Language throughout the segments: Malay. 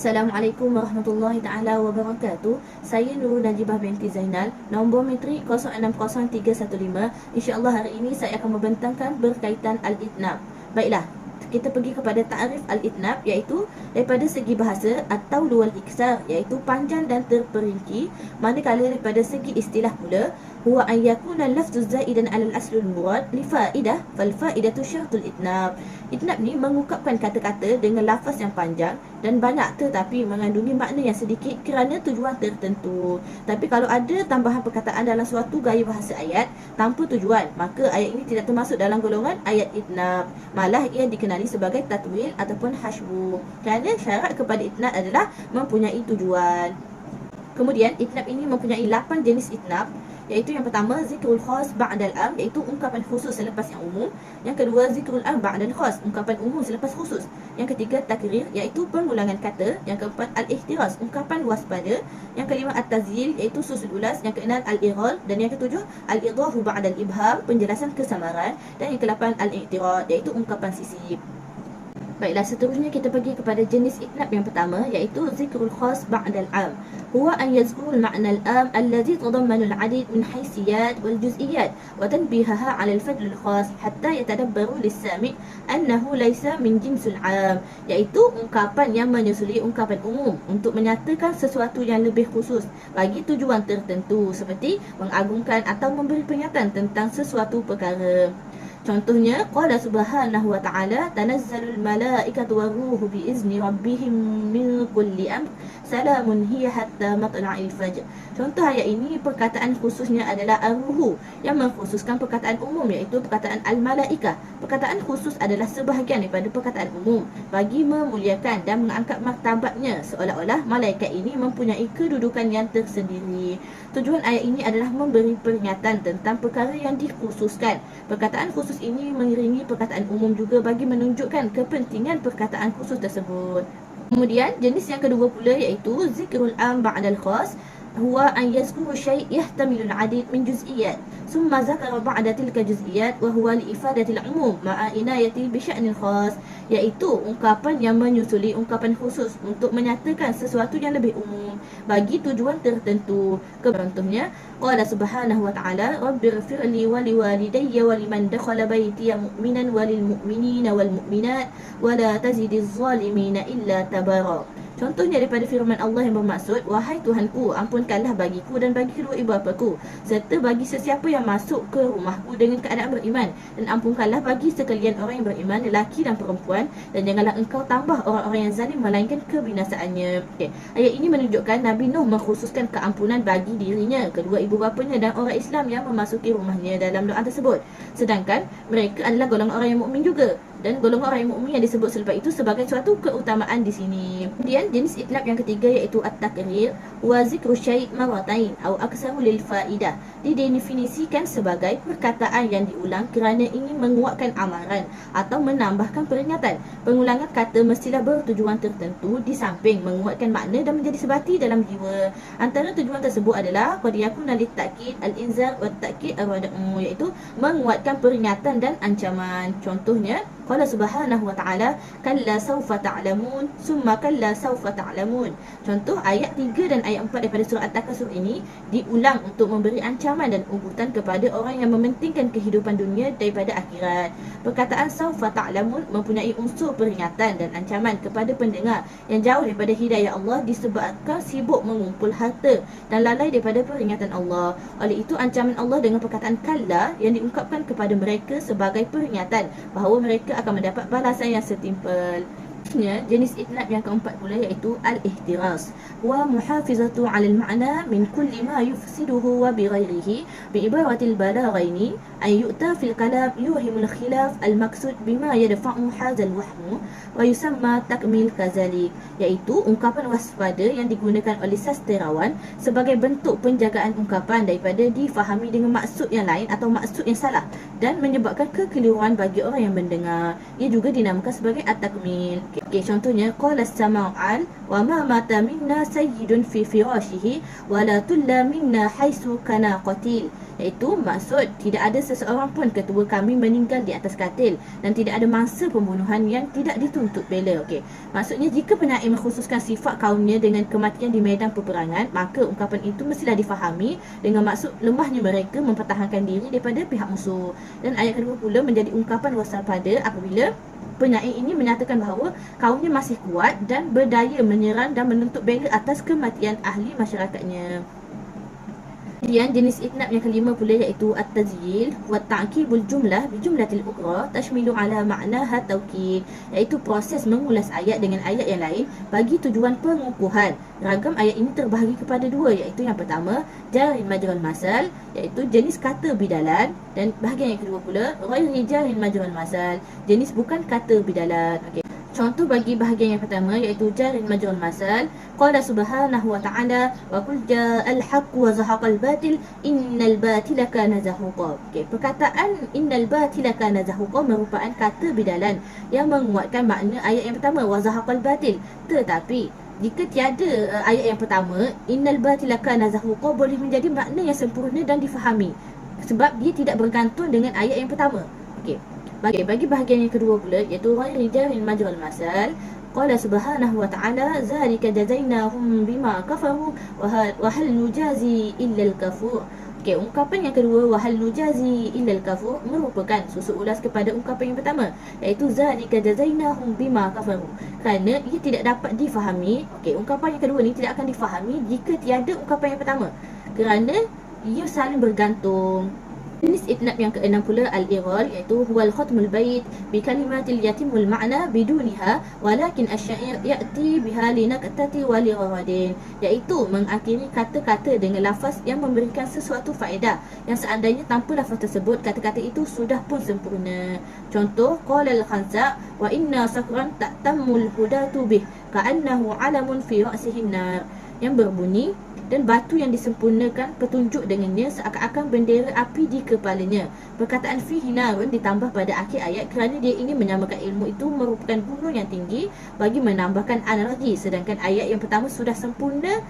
Assalamualaikum warahmatullahi taala wabarakatuh. Saya Nurul Najibah binti Zainal, nombor metrik 060315. Insya-Allah hari ini saya akan membentangkan berkaitan al-itnab. Baiklah, kita pergi kepada ta'rif al-itnab, iaitu daripada segi bahasa atau lual iksar, iaitu panjang dan terperinci. Manakala daripada segi istilah pula, huwa an yakuna lafzu zaidan 'ala al-asl al-murad li fa'idah fal fa'idatu syartul itnab. Itnab ni mengungkapkan kata-kata dengan lafaz yang panjang dan banyak tetapi mengandungi makna yang sedikit kerana tujuan tertentu. Tapi kalau ada tambahan perkataan dalam suatu gaya bahasa ayat tanpa tujuan, maka ayat ini tidak termasuk dalam golongan ayat itnab. Malah ia dikenali sebagai tatwil ataupun hashbu. Kerana syarat kepada itnab adalah mempunyai tujuan. Kemudian itnab ini mempunyai 8 jenis itnab, iaitu yang pertama zikrul khas ba'dal am, iaitu ungkapan khusus selepas yang umum. Yang kedua zikrul am ba'dal khas, ungkapan umum selepas khusus. Yang ketiga takrir, iaitu pengulangan kata. Yang keempat al-ihtiraz, ungkapan waspada. Yang kelima at-tazyil, iaitu susul ulas. Yang keenam al-ighal, dan yang ketujuh al-idahu ba'dal ibham, penjelasan kesamaran. Dan yang kedelapan al-i'tirad, iaitu ungkapan sisip. Baiklah, seterusnya kita pergi kepada jenis itnab yang pertama, iaitu zikrul khas ba'dal am. Huwa an yazkurul ma'na al-am alladhi tadammanu al-'adid min haysiyat wal juz'iyat wa tanbihaha 'ala al-fadl al-khas hatta yatadabbaru lis-sami' annahu laysa min jinsul 'am, iaitu ungkapan yang menyusuli ungkapan umum untuk menyatakan sesuatu yang lebih khusus bagi tujuan tertentu, seperti mengagungkan atau memberi peringatan tentang sesuatu perkara. Contohnya, qala subhanahu wa ta'ala tanazzalul malaikatu waruhu biizni rabbihim min kulli amr salamun hiya hatta matla'il fajr. Contoh ayat ini perkataan khususnya adalah ar-ruhu yang mengkhususkan perkataan umum, iaitu perkataan al-malaikah. Perkataan khusus adalah sebahagian daripada perkataan umum bagi memuliakan dan mengangkat martabatnya, seolah-olah malaikat ini mempunyai kedudukan yang tersendiri. Tujuan ayat ini adalah memberi peringatan tentang perkara yang dikhususkan. Perkataan khusus ini mengiringi perkataan umum juga bagi menunjukkan kepentingan perkataan khusus tersebut. Kemudian jenis yang kedua pula, iaitu zikrul am ba'dal khas. Huwa an yazkuru syai' yahtamilu al-'adid min juz'iyat thumma zakara ba'da tilka juz'iyat wa huwa li ifadatil 'umum ma'a inayati bi sya'nil khas, iaitu ungkapan yang menyusuli ungkapan khusus untuk menyatakan sesuatu yang lebih umum bagi tujuan tertentu. Contohnya, qala subhanahu wa ta'ala rabbighfirli wa liwalidayya wa liman dakhala baytiya mu'minan wa lil mu'minina wal mu'minat wa la tazidiz zalimina illa tabara. Contohnya daripada firman Allah yang bermaksud, wahai Tuhanku, ampunkanlah bagiku dan bagi kedua ibu bapaku, serta bagi sesiapa yang masuk ke rumahku dengan keadaan beriman, dan ampunkanlah bagi sekalian orang yang beriman, lelaki dan perempuan, dan janganlah engkau tambah orang-orang yang zalim melainkan kebinasaannya. Ayat ini menunjukkan Nabi Nuh mengkhususkan keampunan bagi dirinya, kedua ibu bapanya dan orang Islam yang memasuki rumahnya dalam doa tersebut. Sedangkan mereka adalah golongan orang yang mukmin juga, dan golongan orang yang mukmin yang disebut selepas itu sebagai suatu keutamaan di sini. Kemudian jenis itnab yang ketiga, iaitu at-takrir wa zikru syai' marratain atau aksaru lil fa'idah. Didefinisikan sebagai perkataan yang diulang kerana ingin menguatkan amaran atau menambahkan peringatan. Pengulangan kata mestilah bertujuan tertentu di samping menguatkan makna dan menjadi sebati dalam jiwa. Antara tujuan tersebut adalah qad yakuna lit-ta'kid al-inzar wa at-ta'kid ar-rad'u, iaitu menguatkan peringatan dan ancaman. Contohnya, qala subhanahu wa ta'ala kalla sawfa ta'lamun summa kalla sawfa ta'lamun. Contoh ayat 3 dan ayat 4 daripada surah At-Takasur ini diulang untuk memberi ancaman dan ugutan kepada orang yang mementingkan kehidupan dunia daripada akhirat. Perkataan sawfa ta'lamun mempunyai unsur peringatan dan ancaman kepada pendengar yang jauh daripada hidayah Allah disebabkan sibuk mengumpul harta dan lalai daripada peringatan Allah. Oleh itu, ancaman Allah dengan perkataan kalla yang diungkapkan kepada mereka sebagai peringatan bahawa mereka akan mendapat balasan yang setimpal. Jenis itnab yang keempat pula, iaitu al-ihtiraz wa muhafizatu 'ala al-ma'na min kulli ma yufsiduhu wa bighairihi bi ibaratil balaghaini ay yu'ta fil kalam yuhimul khilaf al-maqsud bima yadfa'u hadzal wahmu wa yusamma takmil kazalik, iaitu ungkapan waspada yang digunakan oleh sastrawan sebagai bentuk penjagaan ungkapan daripada difahami dengan maksud yang lain atau maksud yang salah dan menyebabkan kekeliruan bagi orang yang mendengar. Ia juga dinamakan sebagai at-takmil. Contohnya, qala as-sama'an wa ma mata minna sayyidun fi firashihi wa la tulla minna haisu kana qatil, iaitu maksud tidak ada seseorang pun ketua kami meninggal di atas katil dan tidak ada mangsa pembunuhan yang tidak dituntut bela. Okey. Maksudnya jika penyair mengkhususkan sifat kaumnya dengan kematian di medan peperangan, maka ungkapan itu mestilah difahami dengan maksud lemahnya mereka mempertahankan diri daripada pihak musuh. Dan ayat kedua pula menjadi ungkapan waspada apabila penyair ini menyatakan bahawa kaumnya masih kuat dan berdaya menyerang dan menuntut bela atas kematian ahli masyarakatnya. Kemudian jenis itnab yang kelima pula iaitu at-tazyil wa ta'kibul jumlah bi jumlatil ukhra tashmilu ala ma'naha tawkid, iaitu proses mengulas ayat dengan ayat yang lain bagi tujuan pengukuhan. Ragam ayat ini terbahagi kepada dua, iaitu yang pertama jarin majrul masal, iaitu jenis kata bidalan, dan bahagian yang kedua pula ghairi jarin majrul masal, jenis bukan kata bidalan. Okey. Contoh bagi bahagian yang pertama iaitu jarin majrul masal, qala subhanahu wa ta'ala wa qul ja'al haqq wa zahaqal batil innal batila kana zahuqa. Okey, perkataan innal batila kana zahuqa merupakan kata bidalan yang menguatkan makna ayat yang pertama wa zahaqal batil. Tetapi jika tiada ayat yang pertama, innal batila kana zahuqa boleh menjadi makna yang sempurna dan difahami sebab dia tidak bergantung dengan ayat yang pertama. Okey. Bagi bahagian yang kedua pula iaitu ghairi jarin majrul masal, qala subhanahu wa ta'ala zalika jazainahum bima kafaru wa hal nujazi illa al-kafur. Okey, ungkapan yang kedua wa hal nujazi illa al-kafur merupakan susul ulas kepada ungkapan yang pertama iaitu zalika jazainahum bima kafaru, kerana ia tidak dapat difahami. Okey, ungkapan yang kedua ni tidak akan difahami jika tiada ungkapan yang pertama kerana ia saling bergantung. Jenis itnab yang keenam pula al-ighal, iaitu huwal khatmul bait bi kalimatil yatimul ma'na biduniha walakin asy-syair ya'ti biha linaqtati wa ligharadin, iaitu mengakhiri kata-kata dengan lafaz yang memberikan sesuatu faedah yang seandainya tanpa lafaz tersebut kata-kata itu sudah pun sempurna. Contoh qala al-khansa wa inna sakran ta'tammul hudatu bih ka'annahu 'alamun fi ra'sihi nar, yang berbunyi dan batu yang disempurnakan petunjuk dengannya seakan-akan bendera api di kepalanya. Perkataan fihi narun ditambah pada akhir ayat kerana dia ingin menyamakan ilmu itu merupakan gunung yang tinggi bagi menambahkan analogi, sedangkan ayat yang pertama sudah sempurna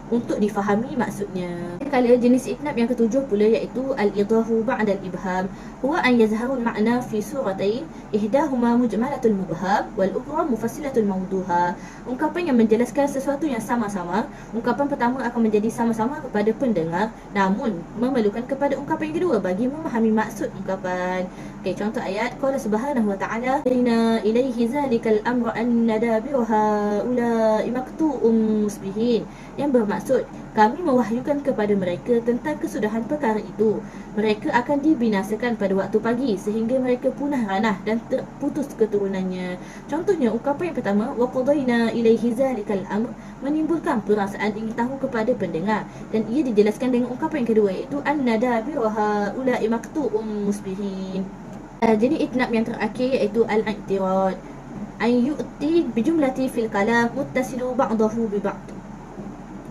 untuk difahami maksudnya. Kala jenis itnab yang ketujuh pula iaitu al-idahu ba'da al-ibham, huwa an yazharu al-ma'na fi suratain ihdahuma mujmalatul mubham wal ukhra mufassilatul mawduha. Ungkapan yang menjelaskan sesuatu yang sama-sama, ungkapan pertama akan menjadi sama-sama kepada pendengar namun memerlukan kepada ungkapan yang kedua bagi memahami maksud ungkapan. Okey, contoh ayat qala subhanahu wa ta'ala inna ilaihi zalikal amru an nadabiruha ulai maktu'um musbihin, yang bermaksud kami mewahyukan kepada mereka tentang kesudahan perkara itu. Mereka akan dibinasakan pada waktu pagi sehingga mereka punah ranah dan terputus keturunannya. Contohnya ungkapan yang pertama wa qadaina ilaihi zalikal amr menimbulkan perasaan ingin tahu kepada pendengar, dan ia dijelaskan dengan ungkapan yang kedua iaitu an-nadabiruha ulai maktu'um musbihin. Jadi itnab yang terakhir iaitu al-i'tirad, an yu'ti bijumlati fil kalam muttasilu ba'dahu bi ba'd.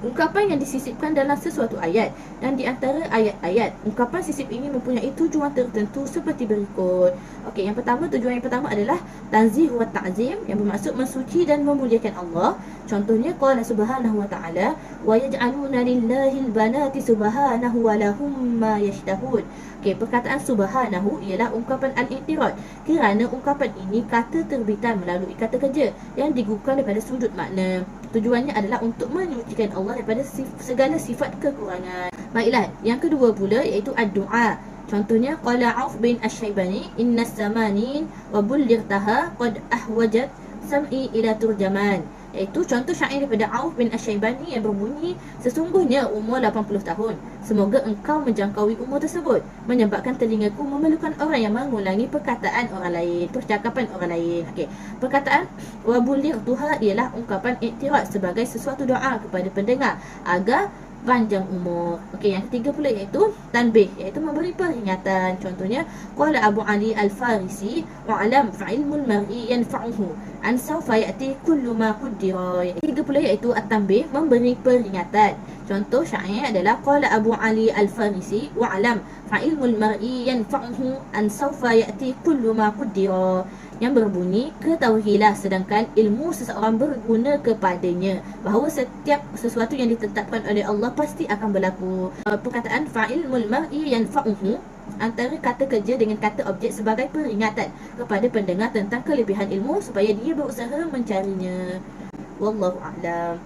Ungkapan yang disisipkan dalam sesuatu ayat dan di antara ayat-ayat. Ungkapan sisip ini mempunyai tujuan tertentu seperti berikut. Okey, yang pertama, tujuan yang pertama adalah tanzih wa ta'zim, yang bermaksud mensuci dan memuliakan Allah. Contohnya qala subhanahu wa ta'ala wa yaj'aluna lillahil banati subhanahu wa lahum ma yashtahun. Okey, perkataan subhanahu ialah ungkapan al-i'tirad kerana ungkapan ini kata terbitan melalui kata kerja yang digugurkan daripada sudut makna. Tujuannya adalah untuk menyucikan Allah daripada segala sifat kekurangan. Baiklah, yang kedua pula iaitu ad-du'a. Contohnya qala Auf bin Asy-Syaibani innas samanin wa bulightaha qad ahwajat sam'i ila turjaman, iaitu contoh syair daripada Auf bin Asy-Syaibani yang berbunyi sesungguhnya umur 80 tahun, semoga engkau menjangkaui umur tersebut menyebabkan telingaku memerlukan orang yang mengulangi perkataan orang lain, percakapan orang lain. Okey, perkataan wa bulightuha ialah ungkapan i'tirad sebagai sesuatu doa kepada pendengar agar panjang umur. Okey, yang ketiga pula iaitu tanbih, iaitu memberi peringatan. Contohnya qala Abu Ali Al-Farisi wa'lam fa'ilmul mar'i yanfa'uhu, an sawfa ya'ti kullu ma qaddara. 30 iaitu at-tanbih, memberi peringatan. Contoh syair adalah qala Abu Ali Al-Farisi wa'lam fa'ilmul mar'i yanfa'uhu an sawfa ya'ti kullu ma qaddara, yang berbunyi ketahuilah sedangkan ilmu seseorang berguna kepadanya, bahawa setiap sesuatu yang ditetapkan oleh Allah pasti akan berlaku. Perkataan fa'ilmul mar'i yanfa'uhu antara kata kerja dengan kata objek sebagai peringatan kepada pendengar tentang kelebihan ilmu supaya dia berusaha mencarinya. Wallahu a'lam.